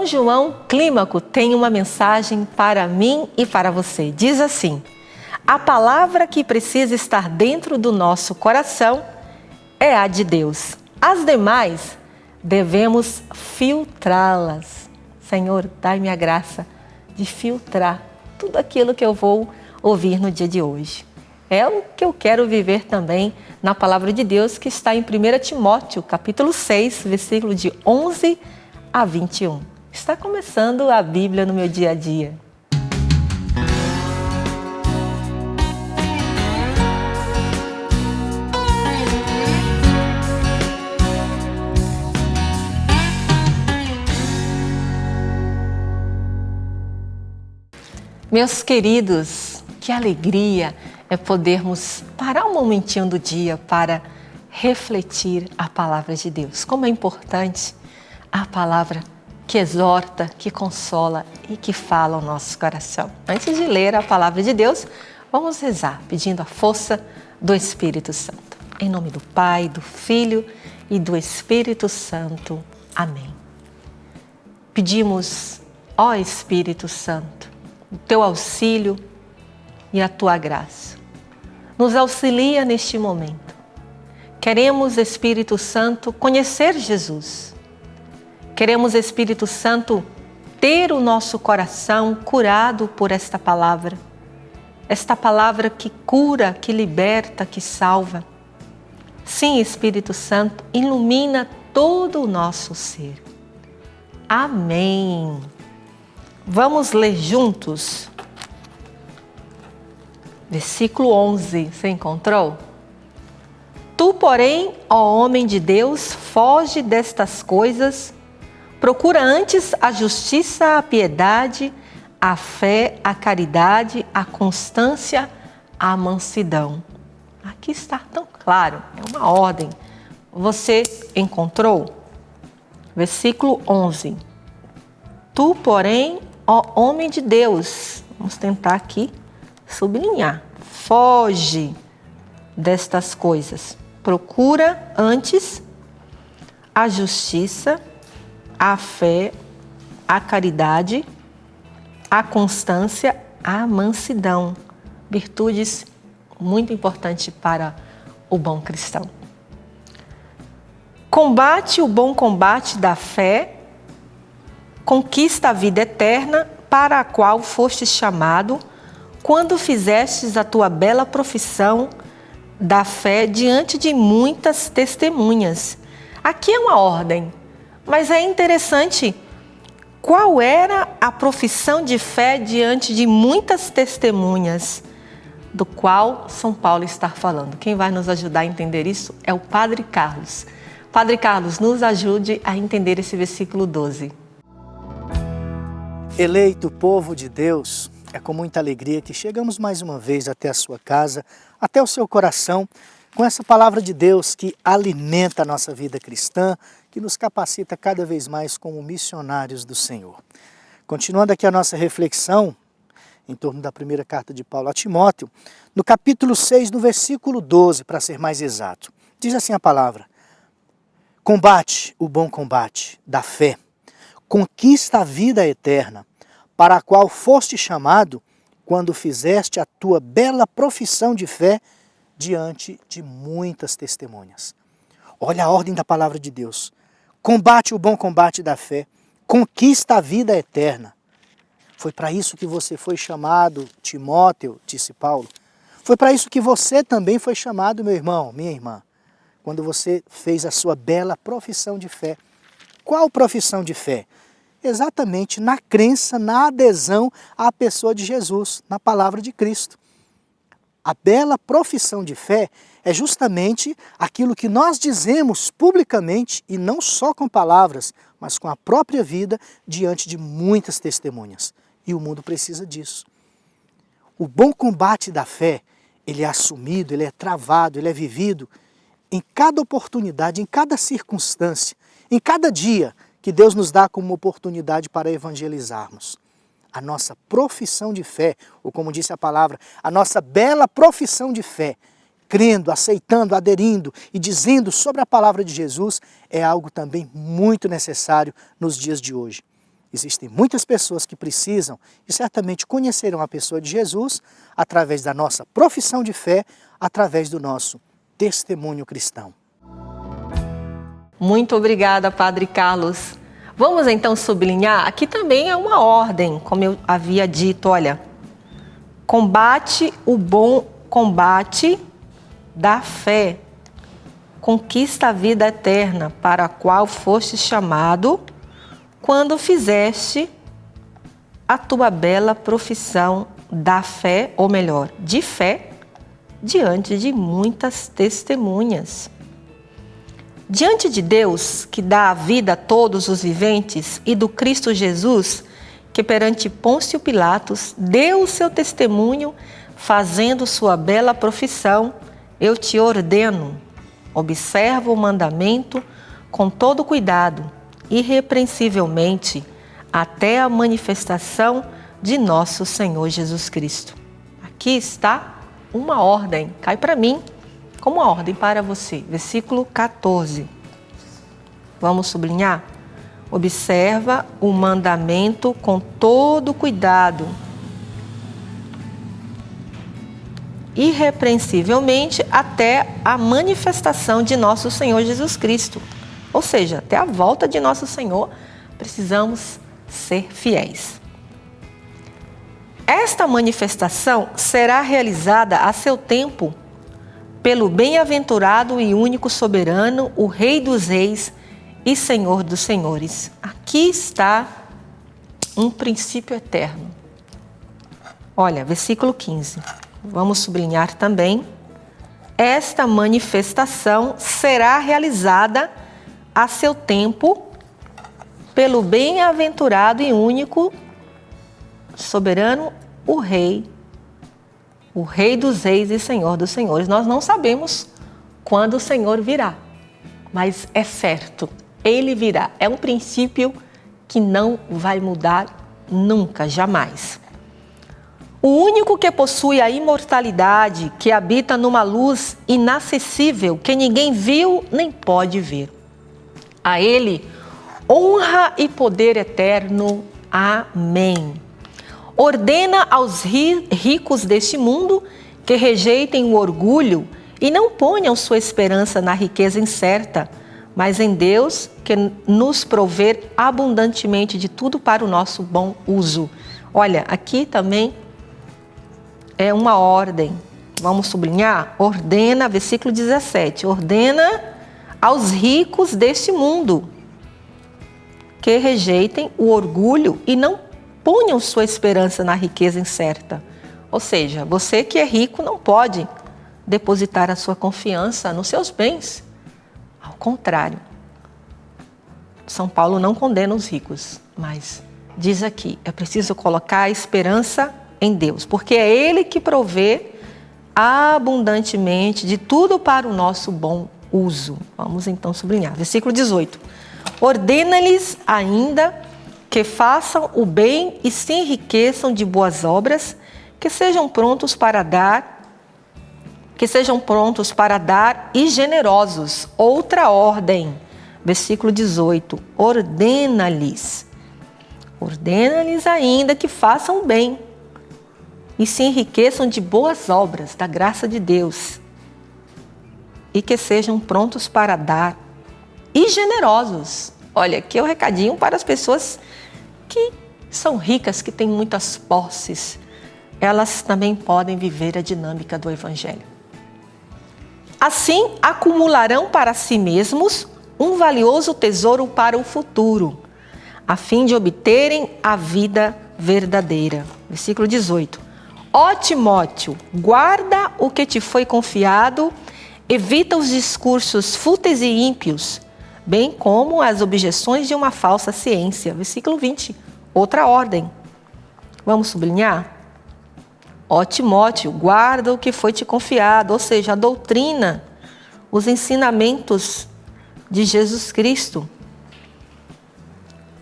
São João Clímaco tem uma mensagem para mim e para você. Diz assim: a palavra que precisa estar dentro do nosso coração é a de Deus. As demais devemos filtrá-las. Senhor, dai-me a graça de filtrar tudo aquilo que eu vou ouvir no dia de hoje. É o que eu quero viver também na palavra de Deus, que está em 1 Timóteo, capítulo 6, versículo de 11 a 21. Está começando a Bíblia no meu dia a dia. Meus queridos, que alegria é podermos parar um momentinho do dia para refletir a palavra de Deus. Como é importante a palavra que exorta, que consola e que fala ao nosso coração. Antes de ler a palavra de Deus, vamos rezar pedindo a força do Espírito Santo. Em nome do Pai, do Filho e do Espírito Santo. Amém. Pedimos, ó Espírito Santo, o teu auxílio e a tua graça. Nos auxilia neste momento. Queremos, Espírito Santo, conhecer Jesus. Queremos, Espírito Santo, ter o nosso coração curado por esta palavra que cura, que liberta, que salva. Sim, Espírito Santo, ilumina todo o nosso ser. Amém. Vamos ler juntos. Versículo 11, você encontrou? Tu, porém, ó homem de Deus, foge destas coisas, procura antes a justiça, a piedade, a fé, a caridade, a constância, a mansidão. Aqui está tão claro, é uma ordem. Você encontrou? Versículo 11. Tu, porém, ó homem de Deus, vamos tentar aqui sublinhar, foge destas coisas. Procura antes a justiça, a fé, a caridade, a constância, a mansidão. Virtudes muito importantes para o bom cristão. Combate o bom combate da fé, conquista a vida eterna, para a qual fostes chamado, quando fizestes a tua bela profissão da fé diante de muitas testemunhas. Aqui é uma ordem, mas é interessante. Qual era a profissão de fé diante de muitas testemunhas, do qual São Paulo está falando? Quem vai nos ajudar a entender isso é o Padre Carlos. Padre Carlos, nos ajude a entender esse versículo 12. Eleito povo de Deus, é com muita alegria que chegamos mais uma vez até a sua casa, até o seu coração, com essa palavra de Deus que alimenta a nossa vida cristã, que nos capacita cada vez mais como missionários do Senhor. Continuando aqui a nossa reflexão, em torno da primeira carta de Paulo a Timóteo, no capítulo 6, no versículo 12, para ser mais exato. Diz assim a palavra: combate o bom combate da fé, conquista a vida eterna, para a qual foste chamado quando fizeste a tua bela profissão de fé diante de muitas testemunhas. Olha a ordem da palavra de Deus. Combate o bom combate da fé, conquista a vida eterna. Foi para isso que você foi chamado, Timóteo, disse Paulo. Foi para isso que você também foi chamado, meu irmão, minha irmã, quando você fez a sua bela profissão de fé. Qual profissão de fé? Exatamente na crença, na adesão à pessoa de Jesus, na palavra de Cristo. A bela profissão de fé é justamente aquilo que nós dizemos publicamente, e não só com palavras, mas com a própria vida, diante de muitas testemunhas. E o mundo precisa disso. O bom combate da fé, ele é assumido, ele é travado, ele é vivido em cada oportunidade, em cada circunstância, em cada dia que Deus nos dá como oportunidade para evangelizarmos. A nossa profissão de fé, ou como disse a palavra, a nossa bela profissão de fé, crendo, aceitando, aderindo e dizendo sobre a palavra de Jesus, é algo também muito necessário nos dias de hoje. Existem muitas pessoas que precisam e certamente conhecerão a pessoa de Jesus através da nossa profissão de fé, através do nosso testemunho cristão. Muito obrigada, Padre Carlos. Vamos então sublinhar, aqui também é uma ordem, como eu havia dito, olha, combate o bom combate da fé, conquista a vida eterna para a qual foste chamado quando fizeste a tua bela profissão da fé, ou melhor, de fé, diante de muitas testemunhas. Diante de Deus, que dá a vida a todos os viventes, e do Cristo Jesus, que perante Pôncio Pilatos deu o seu testemunho, fazendo sua bela profissão, eu te ordeno, observa o mandamento com todo cuidado, irrepreensivelmente, até a manifestação de nosso Senhor Jesus Cristo. Aqui está uma ordem, cai para mim, como uma ordem para você. Versículo 14. Vamos sublinhar? Observa o mandamento com todo cuidado, irrepreensivelmente até a manifestação de nosso Senhor Jesus Cristo. Ou seja, até a volta de nosso Senhor, precisamos ser fiéis. Esta manifestação será realizada a seu tempo pelo bem-aventurado e único soberano, o Rei dos Reis e Senhor dos Senhores. Aqui está um princípio eterno. Olha, versículo 15. Vamos sublinhar também. Esta manifestação será realizada a seu tempo pelo bem-aventurado e único soberano, o Rei dos Reis e Senhor dos Senhores. Nós não sabemos quando o Senhor virá, mas é certo, Ele virá. É um princípio que não vai mudar nunca, jamais. O único que possui a imortalidade, que habita numa luz inacessível, que ninguém viu nem pode ver. A Ele, honra e poder eterno. Amém. Ordena aos ricos deste mundo que rejeitem o orgulho e não ponham sua esperança na riqueza incerta, mas em Deus, que nos prover abundantemente de tudo para o nosso bom uso. Olha, aqui também é uma ordem. Vamos sublinhar? Ordena, versículo 17. Ordena aos ricos deste mundo que rejeitem o orgulho e não ponham sua esperança na riqueza incerta. Ou seja, você que é rico não pode depositar a sua confiança nos seus bens. Ao contrário, São Paulo não condena os ricos, mas diz aqui, é preciso colocar a esperança em Deus, porque é Ele que provê abundantemente de tudo para o nosso bom uso. Vamos então sublinhar. Versículo 18. Ordena-lhes ainda que façam o bem e se enriqueçam de boas obras, que sejam prontos para dar e generosos. Outra ordem, versículo 18, ordena-lhes ainda que façam o bem e se enriqueçam de boas obras, da graça de Deus, e que sejam prontos para dar e generosos. Olha, aqui é o recadinho para as pessoas que são ricas, que têm muitas posses. Elas também podem viver a dinâmica do Evangelho. Assim, acumularão para si mesmos um valioso tesouro para o futuro, a fim de obterem a vida verdadeira. Versículo 18. Ó Timóteo, guarda o que te foi confiado, evita os discursos fúteis e ímpios, bem como as objeções de uma falsa ciência. Versículo 20, outra ordem. Vamos sublinhar? Ó Timóteo, guarda o que foi te confiado, ou seja, a doutrina, os ensinamentos de Jesus Cristo.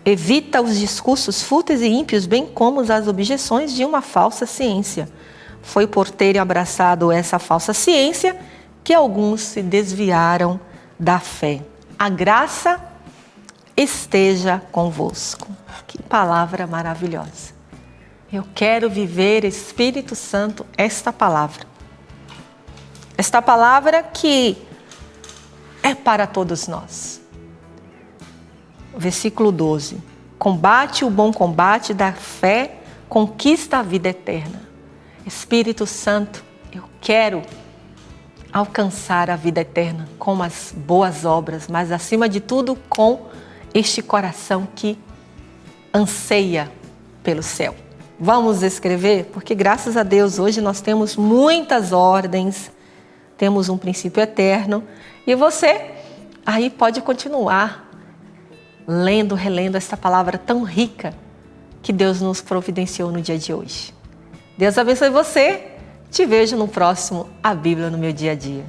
Evita os discursos fúteis e ímpios, bem como as objeções de uma falsa ciência. Foi por terem abraçado essa falsa ciência que alguns se desviaram da fé. A graça esteja convosco. Que palavra maravilhosa. Eu quero viver, Espírito Santo, esta palavra. Esta palavra que é para todos nós. Versículo 12. Combate o bom combate da fé, conquista a vida eterna. Espírito Santo, eu quero alcançar a vida eterna com as boas obras, mas acima de tudo com este coração que anseia pelo céu. Vamos escrever? Porque graças a Deus hoje nós temos muitas ordens, temos um princípio eterno e você aí pode continuar lendo, relendo esta palavra tão rica que Deus nos providenciou no dia de hoje. Deus abençoe você. Te vejo no próximo A Bíblia no Meu Dia a Dia.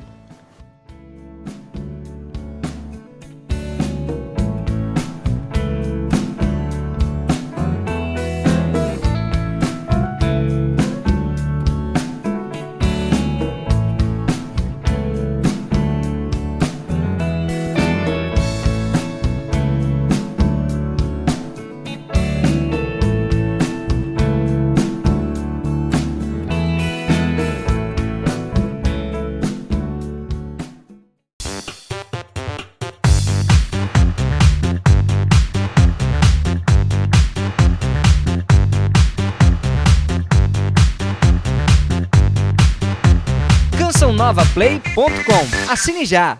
CançãoNovaPlay.com. Assine já!